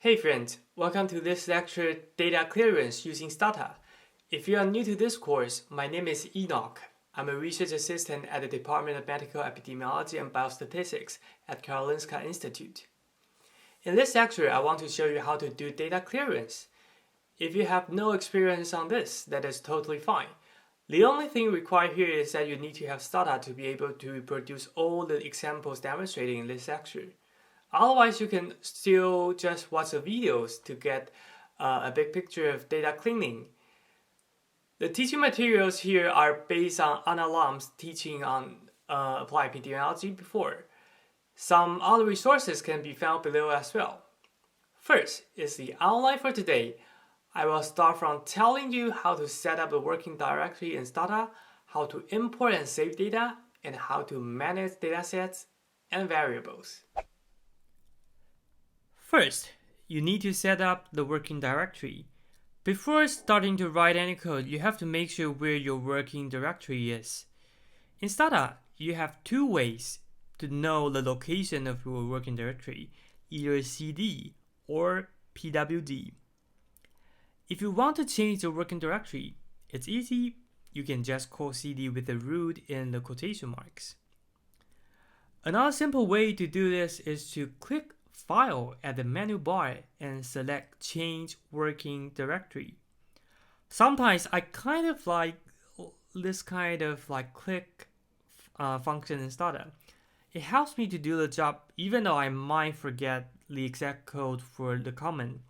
Hey friends, welcome to this lecture, Data Clearance using Stata. If you are new to this course, my name is Enoch. I'm a research assistant at the Department of Medical Epidemiology and Biostatistics at Karolinska Institutet. In this lecture, I want to show you how to do data clearance. If you have no experience on this, that is totally fine. The only thing required here is that you need to have Stata to be able to reproduce all the examples demonstrated in this lecture. Otherwise, you can still just watch the videos to get a big picture of data cleaning. The teaching materials here are based on alums teaching on Applied Epidemiology before. Some other resources can be found below as well. First is the outline for today. I will start from telling you how to set up a working directory in Stata, how to import and save data, and how to manage datasets and variables. First, you need to set up the working directory. Before starting to write any code, you have to make sure where your working directory is. In Stata, you have two ways to know the location of your working directory, either CD or pwd. If you want to change the working directory, it's easy. You can just call CD with the root in the quotation marks. Another simple way to do this is to click File at the menu bar and select Change Working Directory. Sometimes I kind of like this kind of click function in Stata. It helps me to do the job even though I might forget the exact code for the command.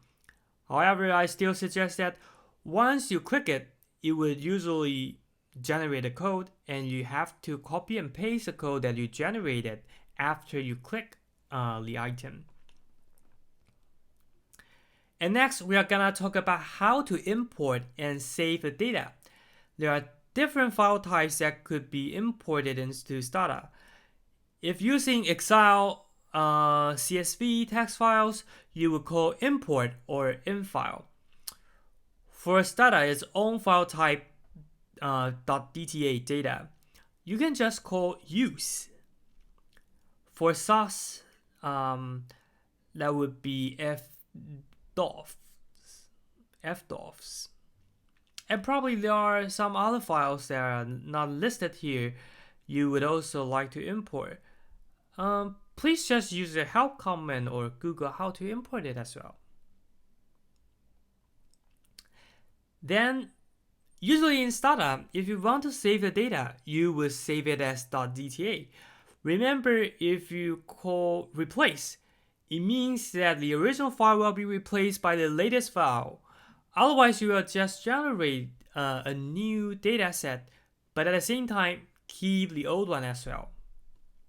However, I still suggest that once you click it, it would usually generate a code and you have to copy and paste the code that you generated after you click the item. And next, we are gonna talk about how to import and save the data. There are different file types that could be imported into Stata. If using Excel, CSV text files, you would call import or infile. For Stata, its own file type .dta data, you can just call use. For SAS, that would be fdofs. And probably there are some other files that are not listed here you would also like to import. Please just use the help command or Google how to import it as well. Then, usually in Stata, if you want to save the data, you will save it as .dta. Remember, if you call replace, it means that the original file will be replaced by the latest file. Otherwise, you will just generate a new data set, but at the same time, keep the old one as well.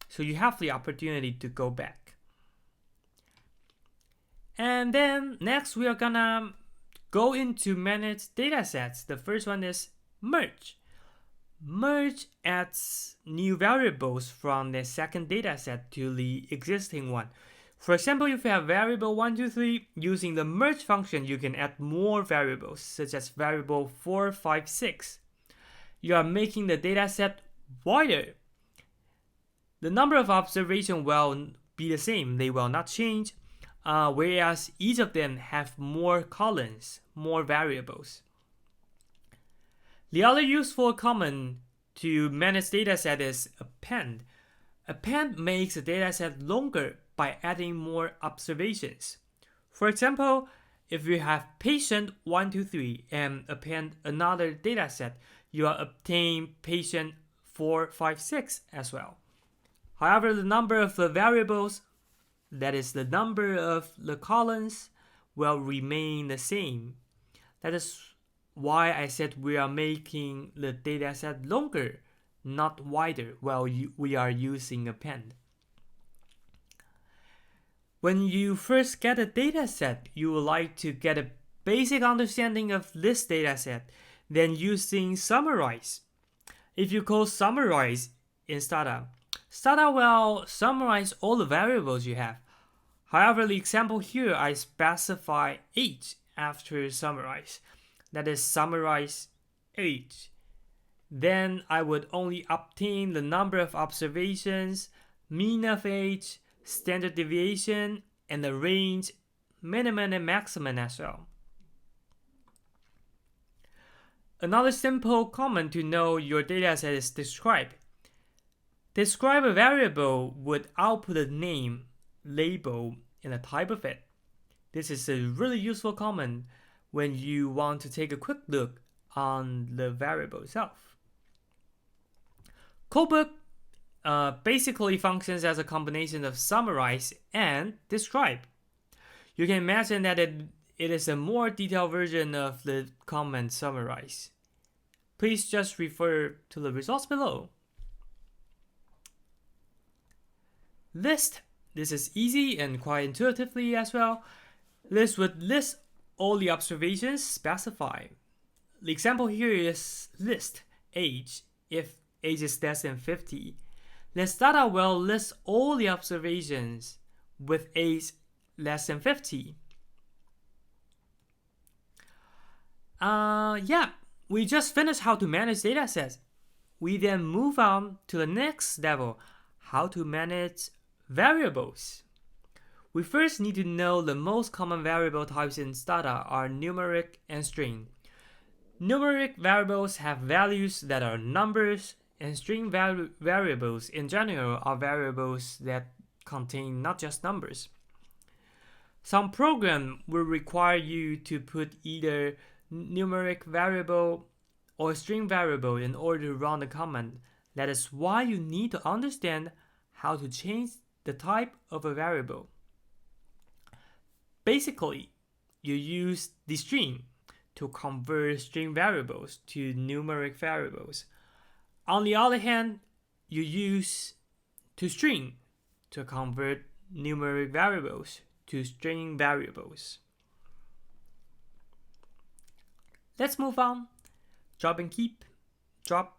So you have the opportunity to go back. And then next, we are gonna go into manage datasets. The first one is merge. Merge adds new variables from the second dataset to the existing one. For example, if you have variable 1, 2, 3, using the merge function, you can add more variables, such as variable 4, 5, 6. You are making the dataset wider. The number of observations will be the same, they will not change, whereas each of them have more columns, more variables. The other useful command to manage dataset is append. Append makes a dataset longer by adding more observations. For example, if you have patient 1, 2, 3 and append another dataset, you will obtain patient 4, 5, 6 as well. However, the number of the variables, that is the number of the columns, will remain the same. That is why I said we are making the dataset longer, not wider, while we are using append. When you first get a dataset, you would like to get a basic understanding of this dataset, then using summarize. If you call summarize in Stata, Stata will summarize all the variables you have. However, the example here, I specify age after summarize. That is summarize age. Then I would only obtain the number of observations, mean of age, standard deviation, and the range minimum and maximum as well. Another simple command to know your dataset is describe. Describe a variable would output a name, label, and a type of it. This is a really useful command when you want to take a quick look on the variable itself. Codebook basically functions as a combination of summarize and describe. You can imagine that it is a more detailed version of the command summarize. Please just refer to the results below. List. This is easy and quite intuitively as well. List would list all the observations specified. The example here is list age if age is less than 50. The Stata will list all the observations with age less than 50. We just finished how to manage datasets. We then move on to the next level, how to manage variables. We first need to know the most common variable types in Stata are numeric and string. Numeric variables have values that are numbers, and string variables in general are variables that contain not just numbers. Some program will require you to put either numeric variable or string variable in order to run the command. That is why you need to understand how to change the type of a variable. Basically, you use the string to convert string variables to numeric variables. On the other hand, you use toString to convert numeric variables to string variables. Let's move on. Drop and keep. Drop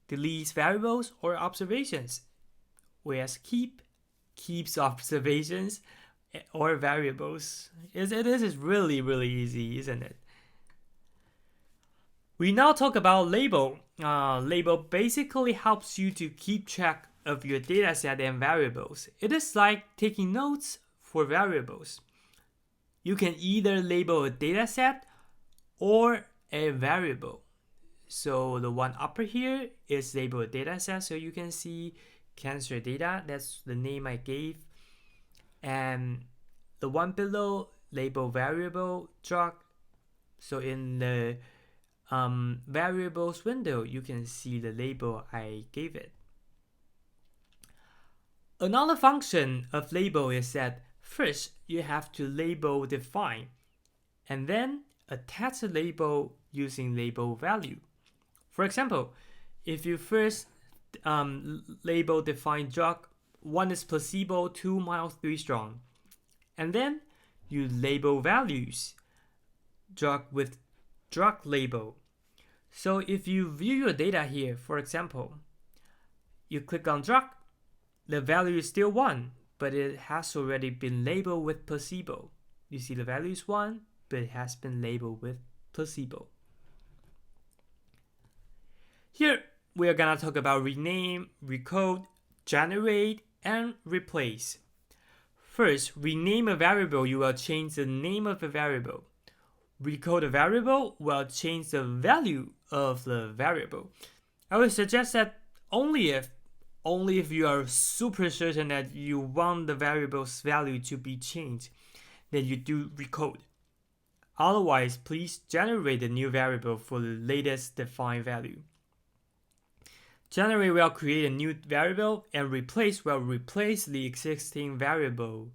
deletes variables or observations, whereas keep keeps observations or variables. This is really, really easy, isn't it? We now talk about label. Label basically helps you to keep track of your dataset and variables. It is like taking notes for variables. You can either label a dataset or a variable. So the one upper here is label a dataset, so you can see cancer data, that's the name I gave. And the one below, label variable drug. So in the variables window, you can see the label I gave it. Another function of label is that first you have to label define and then attach a label using label value. For example, if you first label define drug, 1 is placebo, 2 mild, 3 strong, and then you label values, drug with drug label. So if you view your data here, for example, you click on drug, the value is still 1, but it has already been labeled with placebo. You see the value is 1, but it has been labeled with placebo. Here, we are gonna talk about rename, recode, generate, and replace. First, rename a variable, you will change the name of the variable. Recode a variable will change the value of the variable. I would suggest that only if you are super certain that you want the variable's value to be changed, then you do recode. Otherwise, please generate a new variable for the latest defined value. Generate will create a new variable, and replace will replace the existing variable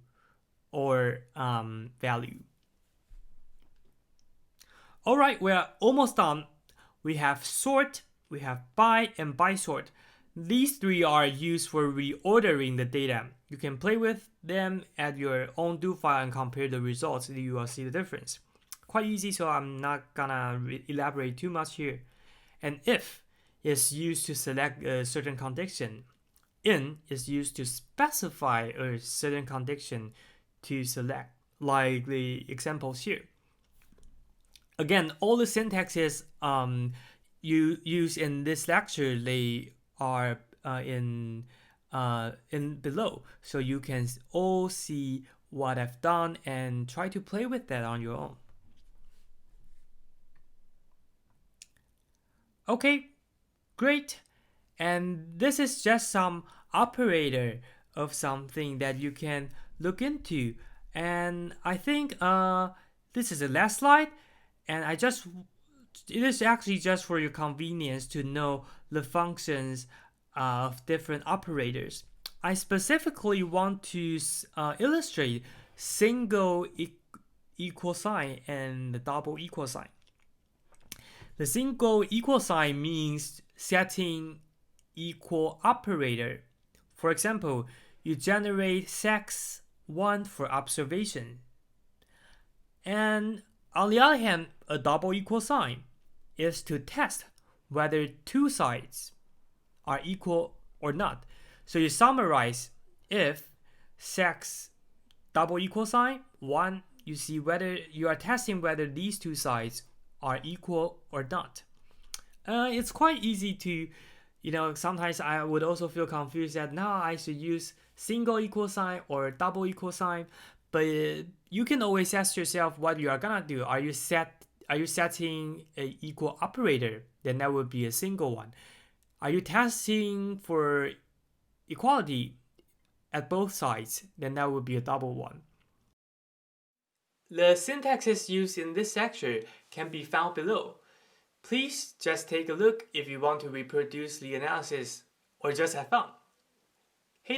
or value. Alright, we're almost done. We have sort, we have by, and by sort. These three are used for reordering the data. You can play with them at your own do file and compare the results. You will see the difference. Quite easy, so I'm not gonna elaborate too much here. And if is used to select a certain condition. In is used to specify a certain condition to select, like the examples here. Again, all the syntaxes you use in this lecture, they are in below, so you can all see what I've done and try to play with that on your own. Okay, great. And this is just some operator of something that you can look into. And I think this is the last slide. And it is actually just for your convenience to know the functions of different operators. I specifically want to illustrate single equal sign and the double equal sign. The single equal sign means setting equal operator. For example, you generate sex1 for observation. And on the other hand, a double equal sign is to test whether two sides are equal or not. So you summarize if sex double equal sign 1, you see whether you are testing whether these two sides are equal or not. It's quite easy to, sometimes I would also feel confused that now I should use single equal sign or double equal sign, but you can always ask yourself what you are gonna do. Are you setting an equal operator? Then that would be a single one. Are you testing for equality at both sides? Then that would be a double one. The syntaxes used in this lecture can be found below. Please just take a look if you want to reproduce the analysis or just have fun. Hey,